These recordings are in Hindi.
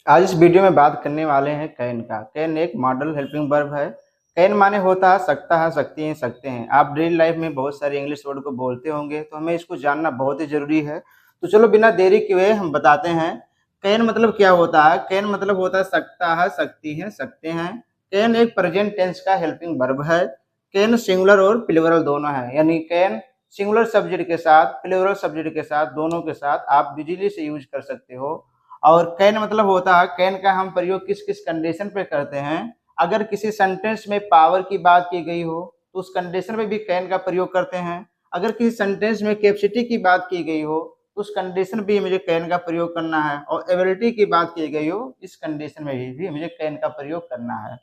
आज इस वीडियो में बात करने वाले हैं कैन का। कैन एक मॉडल हेल्पिंग वर्ब है। कैन माने होता है सकता है, सकती हैं, सकते हैं। आप डेली लाइफ में बहुत सारे इंग्लिश वर्ड को बोलते होंगे, तो हमें इसको जानना बहुत ही जरूरी है। तो चलो बिना देरी किए हम बताते हैं कैन मतलब क्या होता है। कैन मतलब होता है सकता है, सकती हैं, सकते हैं। कैन एक प्रेजेंट टेंस का हेल्पिंग वर्ब है। कैन सिंगुलर और प्लूरल दोनों है, यानी कैन सिंगुलर सब्जेक्ट के साथ, प्लूरल सब्जेक्ट के साथ, दोनों के साथ आप इजीली से यूज कर सकते हो। और कैन मतलब होता है, कैन का हम प्रयोग किस किस कंडीशन पे करते हैं। अगर किसी सेंटेंस में पावर की बात की गई हो तो उस कंडीशन में भी कैन का प्रयोग करते हैं। अगर किसी सेंटेंस में कैपेसिटी की बात की गई हो तो उस कंडीशन भी मुझे कैन का प्रयोग करना है। और एबिलिटी की बात की गई हो, इस कंडीशन में भी मुझे कैन का प्रयोग करना है।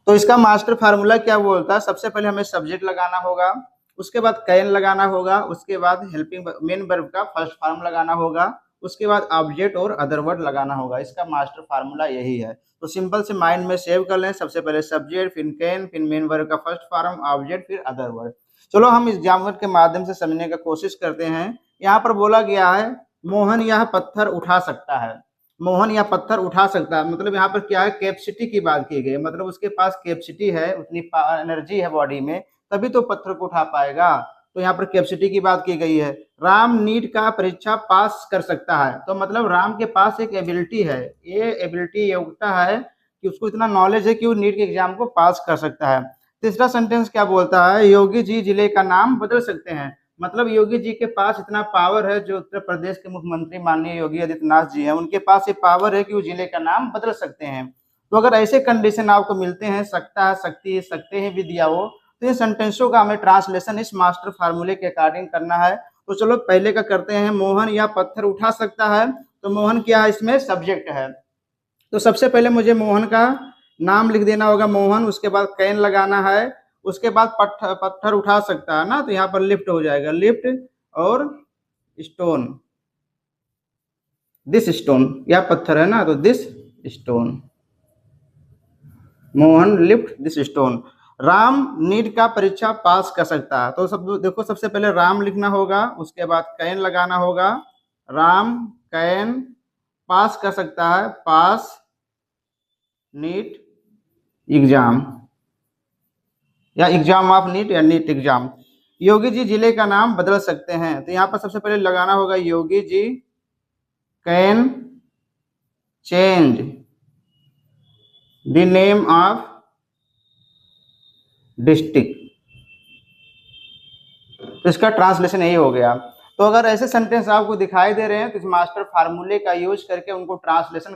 तो इसका मास्टर फार्मूला क्या बोलता है, सबसे पहले हमें सब्जेक्ट लगाना होगा, उसके बाद कैन लगाना होगा, उसके बाद हेल्पिंग मेन वर्ब का फर्स्ट फॉर्म लगाना होगा, उसके बाद ऑब्जेक्ट और अदर वर्ड लगाना होगा। इसका मास्टर फार्मूला यही है। तो सिंपल से माइंड में सेव कर लें, सबसे पहले सब्जेक्ट, फिर कैन, फिर मेन वर्ब का फर्स्ट फॉर्म, ऑब्जेक्ट, फिर अदर वर्ड। चलो हम इस एग्जाम्पल के माध्यम से समझने का कोशिश करते हैं। यहाँ पर बोला गया है मोहन यह पत्थर उठा सकता है। मोहन या पत्थर उठा सकता है मतलब यहाँ पर क्या है, कैपेसिटी की बात की गई है। मतलब उसके पास कैपेसिटी है, उतनी एनर्जी है बॉडी में, तभी तो पत्थर को उठा पाएगा। तो यहाँ पर कैपेसिटी की बात की गई है। राम नीट का परीक्षा पास कर सकता है, तो मतलब राम के पास एक एबिलिटी है, ये एबिलिटी योग्यता है कि उसको इतना नॉलेज है कि वो नीट के एग्जाम को पास कर सकता है। तीसरा सेंटेंस क्या बोलता है, योगी जी जिले का नाम बदल सकते हैं। मतलब योगी जी के पास इतना पावर है, जो उत्तर प्रदेश के मुख्यमंत्री माननीय योगी आदित्यनाथ जी हैं, उनके पास ये पावर है कि वो जिले का नाम बदल सकते हैं। तो अगर ऐसे कंडीशन आपको मिलते हैं, सकता है, सकती है, सकते हैं भी दिया हो, तो इन सेंटेंसों का हमें ट्रांसलेशन इस मास्टर फार्मूले के अकॉर्डिंग करना है। तो चलो पहले का करते हैं। मोहन या पत्थर उठा सकता है, तो मोहन क्या है, इसमें सब्जेक्ट है। तो सबसे पहले मुझे मोहन का नाम लिख देना होगा, मोहन। उसके बाद कैन लगाना है, उसके बाद पत्थर, पत्थर उठा सकता है ना, तो यहाँ पर लिफ्ट हो जाएगा, लिफ्ट। और स्टोन, दिस स्टोन, यह पत्थर है ना, तो this stone. Mohan lift this stone. Ram NEET का परीक्षा पास कर सकता है, तो सब देखो, सबसे पहले राम लिखना होगा, उसके बाद कैन लगाना होगा। राम कैन पास कर सकता है, पास नीट एग्जाम, या एग्जाम ऑफ नीट, या नीट एग्जाम। योगी जी जिले का नाम बदल सकते हैं, तो यहाँ पर सबसे पहले लगाना होगा Yogi ji can change the name of district. तो इसका ट्रांसलेशन यही हो गया। तो अगर ऐसे सेंटेंस आपको दिखाई दे रहे हैं तो इस मास्टर फार्मूले का यूज करके उनको ट्रांसलेशन